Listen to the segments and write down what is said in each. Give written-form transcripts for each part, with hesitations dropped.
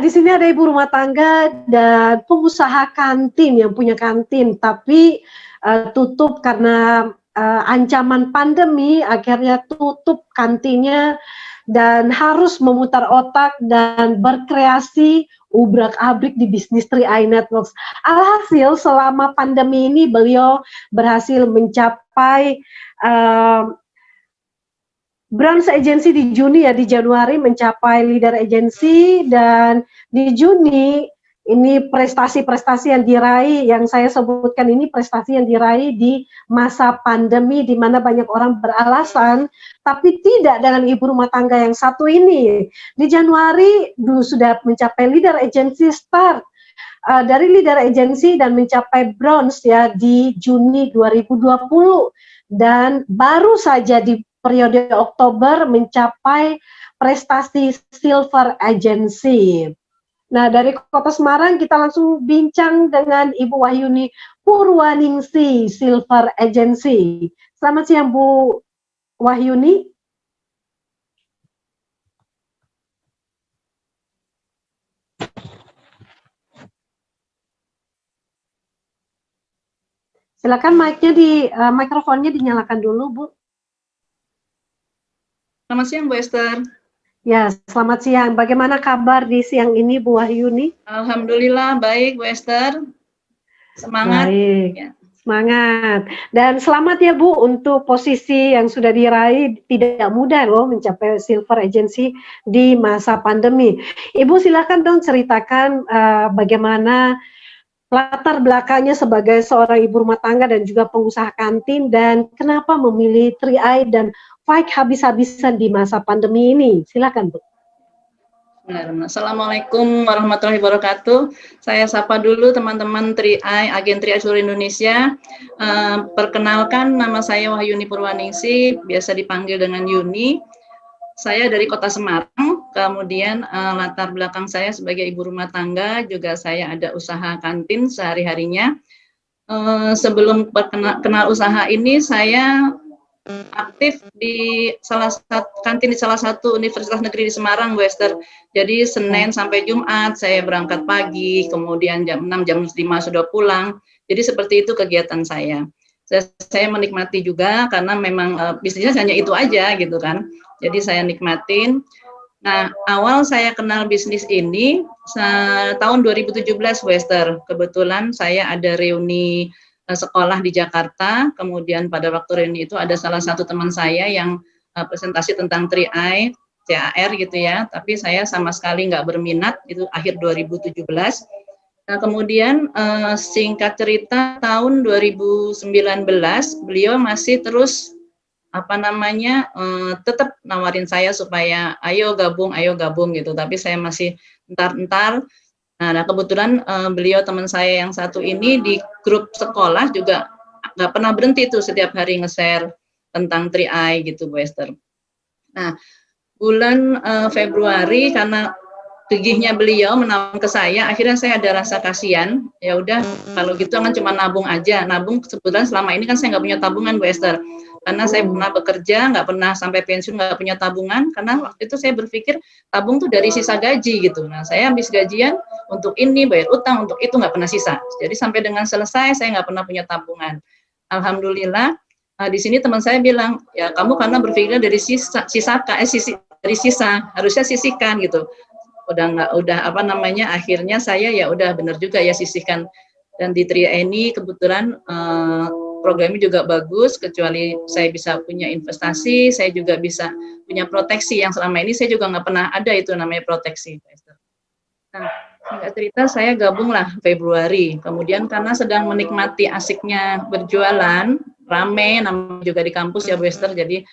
di sini ada ibu rumah tangga dan pengusaha kantin yang punya kantin, tapi tutup karena ancaman pandemi, akhirnya tutup kantinnya dan harus memutar otak dan berkreasi ubrak-abrik di bisnis 3i Networks. Alhasil selama pandemi ini beliau berhasil mencapai branch agency di Juni ya, di Januari mencapai leader agency, dan di Juni ini prestasi-prestasi yang diraih, yang saya sebutkan ini prestasi yang diraih di masa pandemi di mana banyak orang beralasan, tapi tidak dengan ibu rumah tangga yang satu ini. Di Januari sudah mencapai leader agency start dari leader agency dan mencapai bronze ya di Juni 2020, dan baru saja di periode Oktober mencapai prestasi silver agency. Nah, dari Kota Semarang kita langsung bincang dengan Ibu Wahyuni Purwaningsi, silver agency. Selamat siang Bu Wahyuni. Silakan mikrofonnya dinyalakan dulu, Bu. Selamat siang, Bu Esther. Ya, selamat siang. Bagaimana kabar di siang ini, Bu Wahyuni? Alhamdulillah, baik, Bu Esther. Semangat. Baik, ya. Semangat. Dan selamat ya, Bu, untuk posisi yang sudah diraih. Tidak mudah loh mencapai silver agency di masa pandemi. Ibu silakan dong ceritakan bagaimana latar belakangnya sebagai seorang ibu rumah tangga dan juga pengusaha kantin, dan kenapa memilih 3i dan fight habis-habisan di masa pandemi ini. Silakan, Bu. Assalamualaikum warahmatullahi wabarakatuh. Saya sapa dulu teman-teman 3i, agen 3i seluruh Indonesia. Perkenalkan, nama saya Wahyuni Purwaningsi, biasa dipanggil dengan Yuni. Saya dari Kota Semarang, kemudian latar belakang saya sebagai ibu rumah tangga, juga saya ada usaha kantin sehari-harinya. Sebelum kenal usaha ini, saya aktif di kantin di salah satu universitas negeri di Semarang, Bu Esther. Jadi Senin sampai Jumat saya berangkat pagi, kemudian jam 6, jam 5 sudah pulang. Jadi seperti itu kegiatan saya. Saya menikmati juga karena memang bisnisnya hanya itu aja gitu kan. Jadi saya nikmatin. Nah, awal saya kenal bisnis ini tahun 2017, Bu Esther. Kebetulan saya ada reuni sekolah di Jakarta, kemudian pada waktu reuni itu ada salah satu teman saya yang presentasi tentang 3i, CAR gitu ya, tapi saya sama sekali nggak berminat, itu akhir 2017. Nah, kemudian singkat cerita tahun 2019 beliau masih terus tetap nawarin saya supaya ayo gabung gitu, tapi saya masih entar. Nah, kebetulan beliau teman saya yang satu ini di grup sekolah juga nggak pernah berhenti tuh setiap hari nge-share tentang 3i gitu, Bu Esther. Nah, bulan Februari karena gigihnya beliau menawarkan ke saya, akhirnya saya ada rasa kasihan. Ya udah, kalau gitu kan cuma nabung aja. Nabung sebetulnya selama ini kan saya nggak punya tabungan, Bu Esther. Karena saya pernah bekerja, nggak pernah sampai pensiun, nggak punya tabungan. Karena waktu itu saya berpikir tabung tuh dari sisa gaji gitu. Nah, saya habis gajian untuk ini, bayar utang, untuk itu nggak pernah sisa. Jadi sampai dengan selesai saya nggak pernah punya tabungan. Alhamdulillah, di sini teman saya bilang, ya kamu karena berpikirnya dari sisa, harusnya sisihkan gitu. Akhirnya saya ya udah benar juga ya sisihkan. Dan di 3i ini kebetulan programnya juga bagus, kecuali saya bisa punya investasi, saya juga bisa punya proteksi yang selama ini saya juga nggak pernah ada itu namanya proteksi. Nah, singkat cerita saya gabunglah Februari, kemudian karena sedang menikmati asiknya berjualan, rame, namanya juga di kampus ya Bu Esther, jadi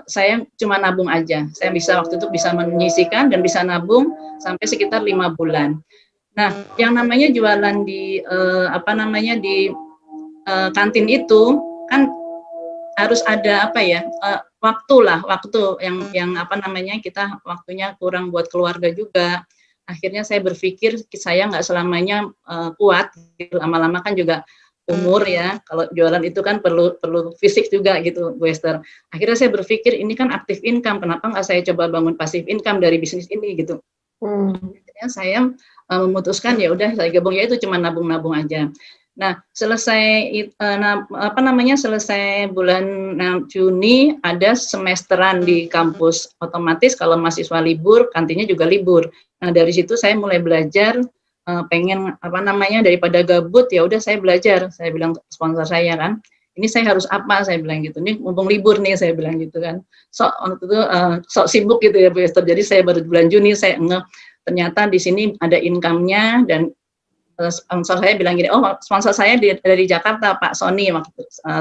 saya cuma nabung aja. Saya waktu itu bisa menyisihkan dan bisa nabung sampai sekitar 5 bulan. Nah, yang namanya jualan di kantin itu kan harus ada waktu yang kita waktunya kurang buat keluarga juga. Akhirnya saya berpikir saya nggak selamanya kuat, lama-lama kan juga umur ya, kalau jualan itu kan perlu fisik juga gitu, Bu Esther. Akhirnya saya berpikir ini kan aktif income, kenapa nggak saya coba bangun pasif income dari bisnis ini gitu. akhirnya saya memutuskan ya udah saya gabung, ya itu cuma nabung-nabung aja. Nah, selesai selesai bulan Juni ada semesteran di kampus, otomatis kalau mahasiswa libur, kantinnya juga libur. Nah, dari situ saya mulai belajar, pengen daripada gabut ya udah saya belajar. Saya bilang ke sponsor saya kan, ini saya harus apa, saya bilang gitu. Nih mumpung libur nih, saya bilang gitu kan. Waktu itu sok sibuk gitu ya Bu Esther. Jadi saya baru bulan Juni saya ternyata di sini ada income-nya, dan sponsor saya bilang gini, oh sponsor saya dari Jakarta, Pak Sony.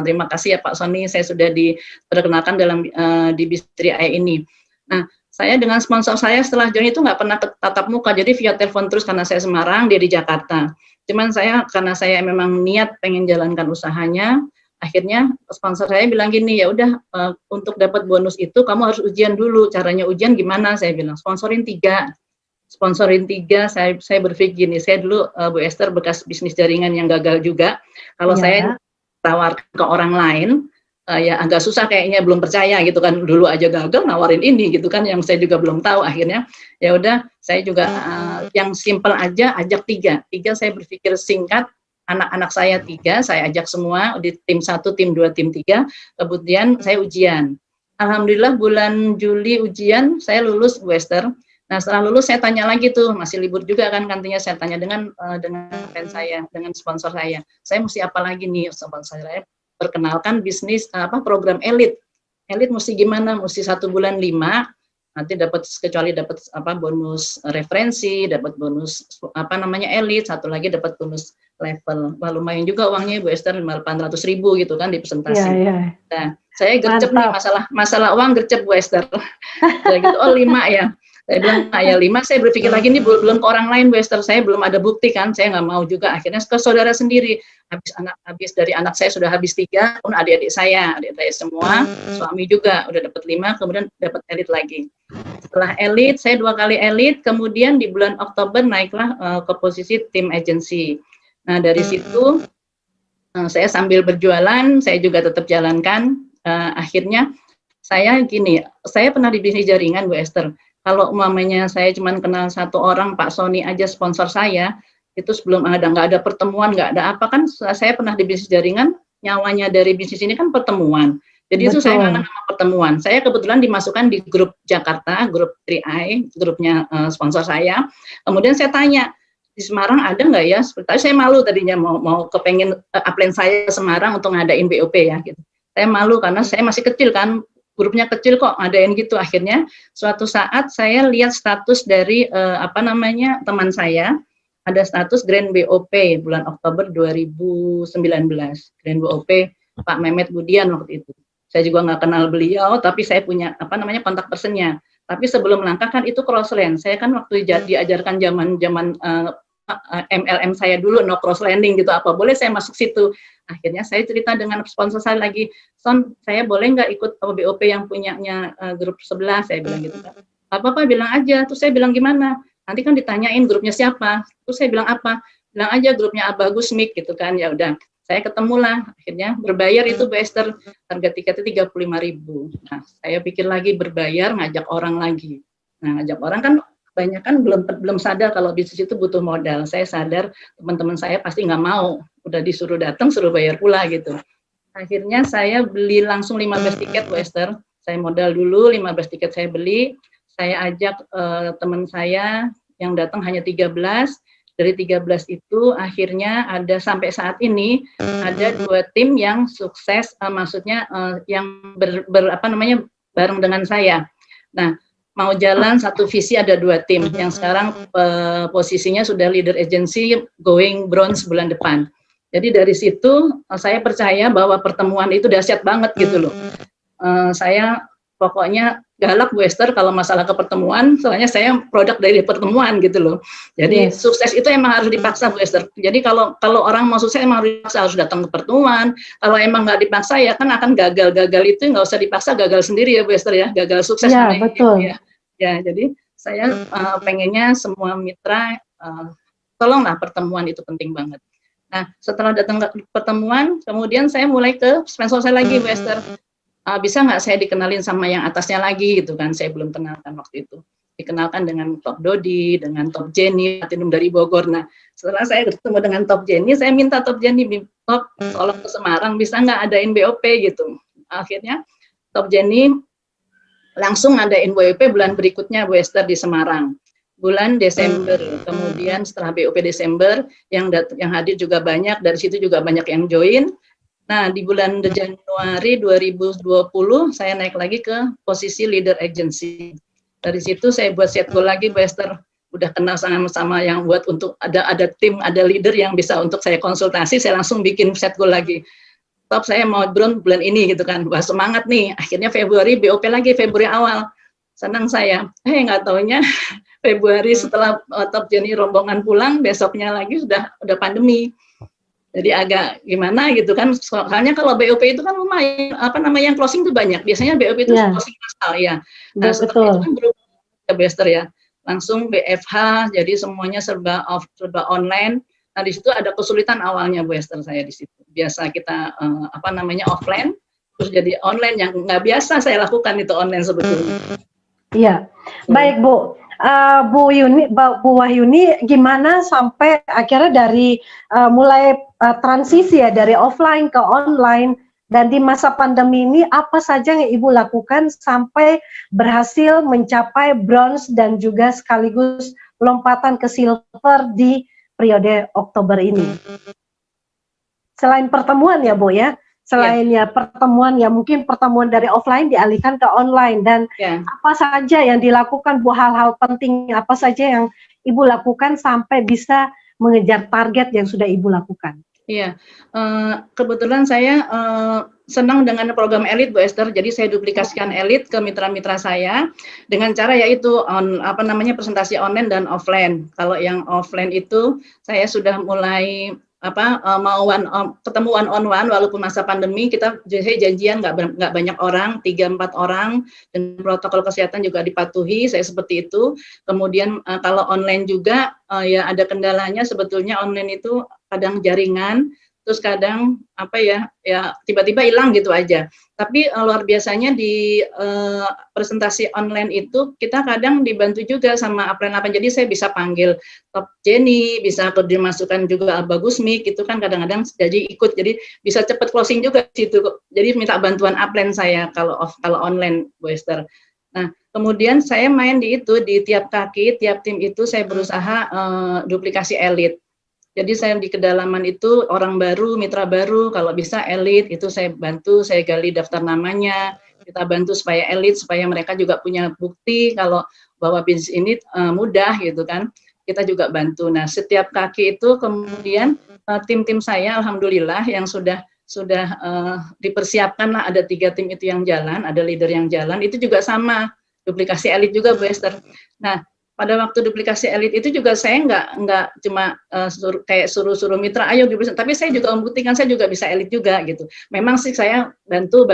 Terima kasih ya Pak Sony, saya sudah diperkenalkan dalam di Bistri AI ini. Nah, saya dengan sponsor saya setelah join itu nggak pernah tatap muka, jadi via telepon terus karena saya Semarang, dia di Jakarta. Cuman karena saya memang niat pengen jalankan usahanya, akhirnya sponsor saya bilang gini, ya udah untuk dapat bonus itu kamu harus ujian dulu. Caranya ujian gimana? Saya bilang sponsorin 3, saya berpikir nih, saya dulu Bu Esther bekas bisnis jaringan yang gagal juga. Kalau saya tawarkan ke orang lain, ya agak susah kayaknya, belum percaya gitu kan, dulu aja gagal nawarin ini gitu kan, yang saya juga belum tahu. Akhirnya ya udah saya juga yang simple aja, ajak 3 saya berpikir singkat, anak-anak saya 3 saya ajak semua di tim 1, tim 2, tim 3, kemudian saya ujian. Alhamdulillah bulan Juli ujian saya lulus Bu Esther. Nah, setelah lulus saya tanya lagi tuh, masih libur juga kan kantinnya, saya tanya dengan fans saya, dengan sponsor saya mesti apa lagi nih. Sponsor saya perkenalkan bisnis program elit mesti gimana, mesti 1 bulan 5, nanti dapat, kecuali dapat bonus referensi, dapat bonus elit, 1 lagi dapat bonus level. Wah, lumayan juga uangnya Bu Esther, 800.000 gitu kan di presentasi. Nah, saya gercep nih, masalah uang gercep Bu Esther. Saya gitu, 5 ya. Saya bilang, ya 5, saya berpikir lagi nih belum ke orang lain Bu Esther, saya belum ada bukti kan, saya nggak mau juga. Akhirnya ke saudara sendiri, habis dari anak saya sudah habis 3, pun adik-adik saya semua, suami juga udah dapat 5, kemudian dapat elit lagi. Setelah elit, saya 2 kali elit, kemudian di bulan Oktober naiklah ke posisi tim agency. Nah, dari situ saya sambil berjualan, saya juga tetap jalankan. Akhirnya saya pernah di bisnis jaringan Bu Esther. Kalau umpamanya saya cuma kenal 1 orang, Pak Sony aja sponsor saya, itu sebelum nggak ada pertemuan, nggak ada apa kan, saya pernah di bisnis jaringan, nyawanya dari bisnis ini kan pertemuan. Jadi itu saya kangen sama pertemuan. Saya kebetulan dimasukkan di grup Jakarta, grup 3i, grupnya sponsor saya. Kemudian saya tanya, di Semarang ada nggak ya? Tapi saya malu tadinya mau kepengen upline saya ke Semarang untuk ngadain BOP ya. Gitu. Saya malu karena saya masih kecil kan, grupnya kecil kok ngadain gitu. Akhirnya suatu saat saya lihat status dari teman saya, ada status Grand BOP bulan Oktober 2019, Grand BOP Pak Mehmet Budian waktu itu. Saya juga nggak kenal beliau, tapi saya punya kontak personnya. Tapi sebelum melangkah kan itu cross land. Saya kan waktu diajarkan zaman MLM saya dulu, no cross landing gitu, apa boleh saya masuk situ. Akhirnya saya cerita dengan sponsor saya lagi, Son, saya boleh nggak ikut BOP yang punyanya grup sebelah, saya bilang gitu kan. Apa-apa bilang aja. Terus saya bilang gimana? Nanti kan ditanyain grupnya siapa. Terus saya bilang apa? Bilang aja grupnya Abagus Mik gitu kan. Ya udah, saya ketemulah. Akhirnya berbayar itu Bu Esther, harga tiketnya 35.000. Nah, saya pikir lagi berbayar, ngajak orang lagi. Nah, ngajak orang kan banyak kan belum sadar kalau bisnis itu butuh modal. Saya sadar teman-teman saya pasti nggak mau, udah disuruh datang suruh bayar pula gitu. Akhirnya saya beli langsung 15 tiket Bu Esther. Saya modal dulu 15 tiket saya beli. Saya ajak teman saya yang datang hanya 13. Dari 13 itu akhirnya ada sampai saat ini ada 2 tim yang sukses, maksudnya yang bareng dengan saya. Nah, mau jalan satu visi ada 2 tim yang sekarang posisinya sudah leader agency going bronze bulan depan. Jadi dari situ saya percaya bahwa pertemuan itu dahsyat banget gitu loh. Saya pokoknya galak Bu Esther kalau masalah kepertemuan, soalnya saya produk dari pertemuan gitu loh. Jadi sukses itu emang harus dipaksa Bu Esther. Jadi kalau orang mau sukses emang harus datang ke pertemuan. Kalau emang nggak dipaksa ya kan akan gagal itu nggak usah dipaksa, gagal sendiri ya Bu Esther ya, gagal sukses. Ya betul. Ya, jadi saya pengennya semua mitra tolonglah pertemuan itu penting banget. Nah, setelah datang ke pertemuan, kemudian saya mulai ke sponsor saya lagi, Bu Esther. Bisa nggak saya dikenalin sama yang atasnya lagi gitu kan? Saya belum kenalkan waktu itu. dikenalkan dengan Top Dodi, dengan Top Jenny, Platinum dari Bogor. Nah, setelah saya ketemu dengan Top Jenny, saya minta Top Jenny, Top, tolong ke Semarang, bisa nggak adain BOP gitu. Akhirnya Top Jenny langsung adain BOP bulan berikutnya, Bu Esther, di Semarang. Bulan Desember, kemudian setelah BOP Desember, yang hadir juga banyak, dari situ juga banyak yang join. Nah, di bulan Januari 2020, saya naik lagi ke posisi leader agency. Dari situ saya buat set goal lagi, Bu Esther. Udah kenal sama-sama yang buat untuk ada tim, ada leader yang bisa untuk saya konsultasi, saya langsung bikin set goal lagi. Top, saya mau bulan ini gitu kan. Wah, semangat nih. Akhirnya Februari BOP lagi, Februari awal. Senang saya. Nggak taunya Februari setelah Top Jenny rombongan pulang, besoknya lagi udah pandemi. Jadi agak gimana gitu kan, soalnya kalau BOP itu kan lumayan, yang closing itu banyak, biasanya BOP itu closing massal ya. Nah, setelah itu kan berubah ya, Bester ya, langsung BFH, jadi semuanya serba online. Nah, di situ ada kesulitan awalnya, Bu Esther, saya di situ. Biasa kita offline, terus jadi online yang nggak biasa saya lakukan itu online sebetulnya. Iya, baik Bu. Bu Wahyuni, gimana sampai akhirnya dari mulai transisi ya dari offline ke online, dan di masa pandemi ini apa saja yang Ibu lakukan sampai berhasil mencapai bronze dan juga sekaligus lompatan ke silver di periode Oktober ini? Selain pertemuan ya Bu ya, selain ya pertemuan ya mungkin pertemuan dari offline dialihkan ke online, dan apa saja yang dilakukan Bu, hal-hal penting apa saja yang Ibu lakukan sampai bisa mengejar target yang sudah Ibu lakukan? Iya, kebetulan saya senang dengan program elit, Bu Esther. Jadi saya duplikasikan elit ke mitra-mitra saya dengan cara yaitu presentasi online dan offline. Kalau yang offline itu saya sudah mulai ketemu one on one, walaupun masa pandemi kita janjian nggak banyak orang, 3-4 orang, dan protokol kesehatan juga dipatuhi, saya seperti itu. Kemudian kalau online juga ya ada kendalanya, sebetulnya online itu kadang jaringan, terus kadang tiba-tiba hilang gitu aja. Tapi luar biasanya di presentasi online itu kita kadang dibantu juga sama upline. Jadi saya bisa panggil Top Jenny, bisa dimasukkan juga Bagus Mik, itu kan kadang-kadang jadi ikut, jadi bisa cepat closing juga di situ. Jadi minta bantuan upline saya kalau online, Bu Esther. Nah, kemudian saya main di tiap kaki, tiap tim itu saya berusaha duplikasi elit. Jadi saya di kedalaman itu orang baru, mitra baru, kalau bisa elit itu saya bantu, saya gali daftar namanya, kita bantu supaya elit, supaya mereka juga punya bukti kalau bahwa bisnis ini mudah gitu kan. Kita juga bantu. Nah, setiap kaki itu kemudian tim-tim saya alhamdulillah yang sudah dipersiapkan lah, ada 3 tim itu yang jalan, ada leader yang jalan, itu juga sama duplikasi elit juga, Bu Esther. Nah, pada waktu duplikasi elit itu juga saya nggak cuma suruh mitra ayo dipresentasi, tapi saya juga membuktikan saya juga bisa elit juga gitu. Memang sih saya bantu,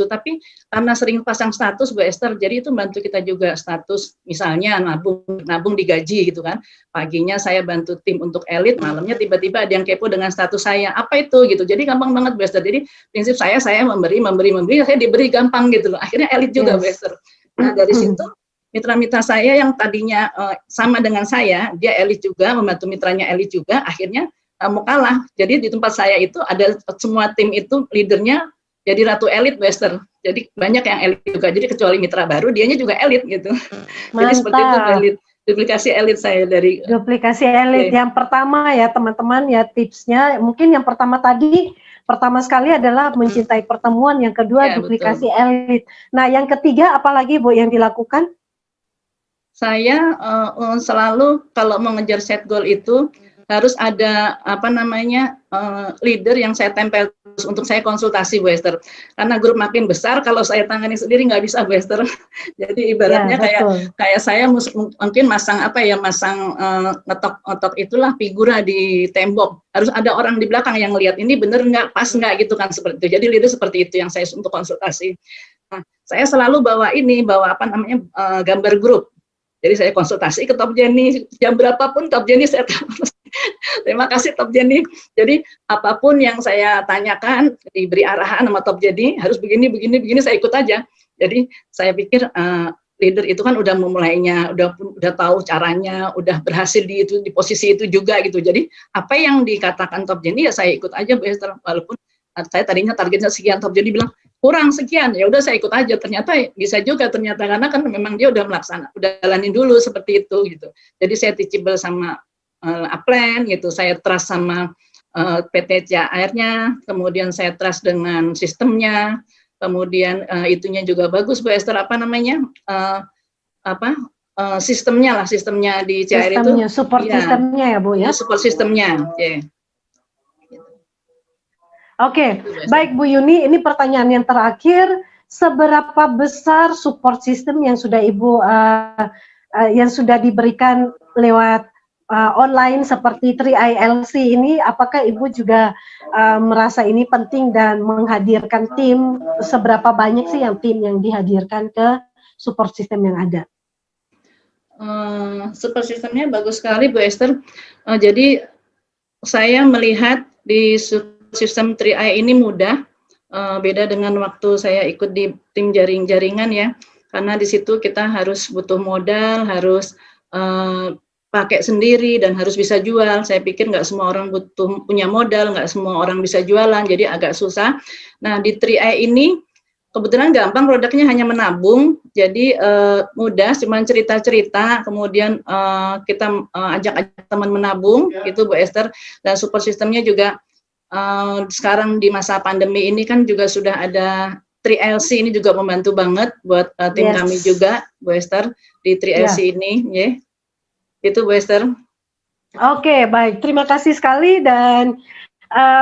tapi karena sering pasang status, Bu Esther, jadi itu bantu kita juga status, misalnya nabung digaji gitu kan. Paginya saya bantu tim untuk elit, malamnya tiba-tiba ada yang kepo dengan status saya, apa itu gitu. Jadi gampang banget, Bu Esther. Jadi prinsip saya memberi, saya diberi gampang gitu loh. Akhirnya elit juga, Bu Esther. Nah, dari situ mitra-mitra saya yang tadinya sama dengan saya, dia elit juga, membantu mitranya elit juga, akhirnya mau kalah. Jadi di tempat saya itu ada semua tim itu leadernya jadi ratu elit, Bu Esther. Jadi banyak yang elit juga. Jadi kecuali mitra baru, dianya juga elit gitu. Mantap. Jadi seperti itu duplikasi elit saya dari duplikasi elit. Yang pertama ya teman-teman ya, tipsnya mungkin yang pertama sekali adalah mencintai pertemuan, yang kedua duplikasi elit. Nah, yang ketiga apalagi Bu yang dilakukan? Saya selalu kalau mengejar set goal itu harus ada leader yang saya tempel untuk saya konsultasi, Bu Esther. Karena grup makin besar, kalau saya tangani sendiri nggak bisa, Bu Esther. Jadi ibaratnya kayak saya mungkin masang ngetok itulah figura di tembok. Harus ada orang di belakang yang lihat ini bener nggak, pas nggak gitu kan, seperti itu. Jadi leader seperti itu yang saya untuk konsultasi. Nah, saya selalu bawa gambar grup. Jadi saya konsultasi ke Top Jenny, jam berapapun Top Jenny saya terima kasih Top Jenny. Jadi apapun yang saya tanyakan, diberi arahan sama Top Jenny, harus begini, saya ikut aja. Jadi saya pikir leader itu kan udah memulainya, udah tahu caranya, udah berhasil di posisi itu juga gitu. Jadi apa yang dikatakan Top Jenny ya saya ikut aja Bu Esther, walaupun saya tadinya targetnya sekian, Top Jenny bilang kurang sekian, ya udah saya ikut aja. Ternyata bisa juga ternyata, karena kan memang dia udah udah jalanin dulu seperti itu gitu. Jadi saya teachable sama Upland gitu, saya trust sama PT CAR-nya, kemudian saya trust dengan sistemnya. Kemudian itunya juga bagus Bu Esther, apa namanya, sistemnya di CAR itu, support ya, sistemnya ya Bu ya. Support sistemnya, yeah. Oke, baik Bu Yuni, ini pertanyaan yang terakhir, seberapa besar support system yang sudah Ibu yang sudah diberikan lewat online seperti 3ILC ini, apakah Ibu juga merasa ini penting dan menghadirkan tim, seberapa banyak sih tim yang dihadirkan ke support system yang ada? Support systemnya bagus sekali Bu Esther. Jadi saya melihat di sistem 3i ini mudah, beda dengan waktu saya ikut di tim jaringan ya, karena di situ kita harus butuh modal, harus pakai sendiri dan harus bisa jual. Saya pikir nggak semua orang punya modal, nggak semua orang bisa jualan, jadi agak susah. Nah di 3i ini kebetulan gampang, produknya hanya menabung, jadi mudah, cuma cerita-cerita, kemudian kita ajak teman menabung, gitu Bu Esther, dan support sistemnya juga sekarang di masa pandemi ini kan juga sudah ada 3LC, ini juga membantu banget buat tim kami juga Bu Esther di 3LC ini, ya. Itu Bu Esther. Oke, baik, terima kasih sekali. Dan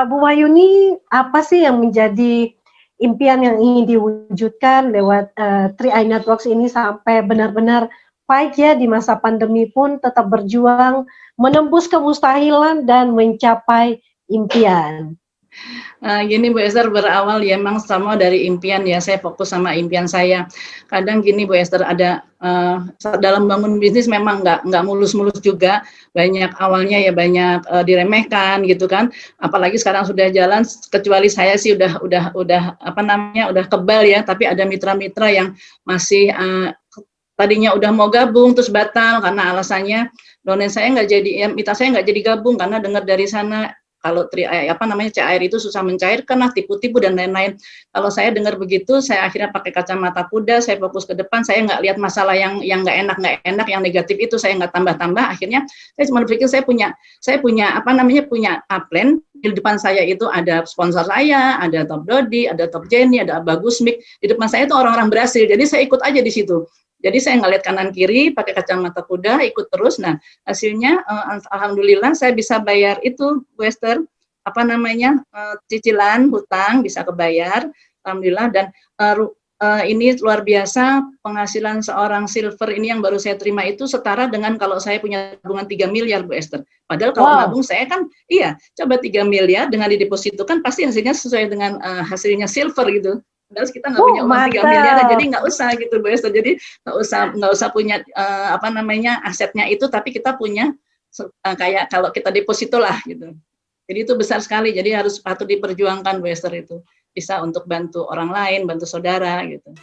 Bu Wahyuni, apa sih yang menjadi impian yang ingin diwujudkan lewat 3i Networks ini sampai benar-benar fight ya di masa pandemi pun tetap berjuang menembus kemustahilan dan mencapai impian? Gini Bu Esther, berawal ya emang sama dari impian ya, saya fokus sama impian saya. Kadang gini Bu Esther, ada dalam bangun bisnis memang nggak mulus-mulus juga, banyak awalnya ya banyak diremehkan gitu kan, apalagi sekarang sudah jalan, kecuali saya sih udah apa namanya, udah kebal ya, tapi ada mitra-mitra yang masih tadinya udah mau gabung terus batal karena alasannya donen saya nggak jadi, ya, mitra saya nggak jadi gabung karena dengar dari sana kalau CAR itu susah mencairkan lah, tipu-tipu dan lain-lain. Kalau saya dengar begitu, saya akhirnya pakai kacamata kuda, saya fokus ke depan, saya nggak lihat masalah yang nggak enak, yang negatif itu saya nggak tambah-tambah. Akhirnya saya cuma berpikir saya punya punya Upland, di depan saya itu ada sponsor saya, ada Top Dodi, ada Top Jenny, ada Bagus Mik, di depan saya itu orang-orang berhasil, jadi saya ikut aja di situ. Jadi saya nggak lihat kanan kiri, pakai kacamata kuda, ikut terus. Nah hasilnya alhamdulillah saya bisa bayar itu, Bu Esther, cicilan hutang bisa kebayar, alhamdulillah. Dan ini luar biasa, penghasilan seorang silver ini yang baru saya terima itu setara dengan kalau saya punya tabungan 3 miliar Bu Esther. Padahal kalau nabung saya kan, coba 3 miliar dengan didepositokan pasti hasilnya sesuai dengan hasilnya silver gitu. Padahal kita nggak punya uang 3 miliar, jadi nggak usah gitu Bu Esther. Jadi nggak usah punya asetnya itu, tapi kita punya kayak kalau kita deposito lah gitu. Jadi itu besar sekali, jadi harus patut diperjuangkan Bu Esther, itu bisa untuk bantu orang lain, bantu saudara gitu.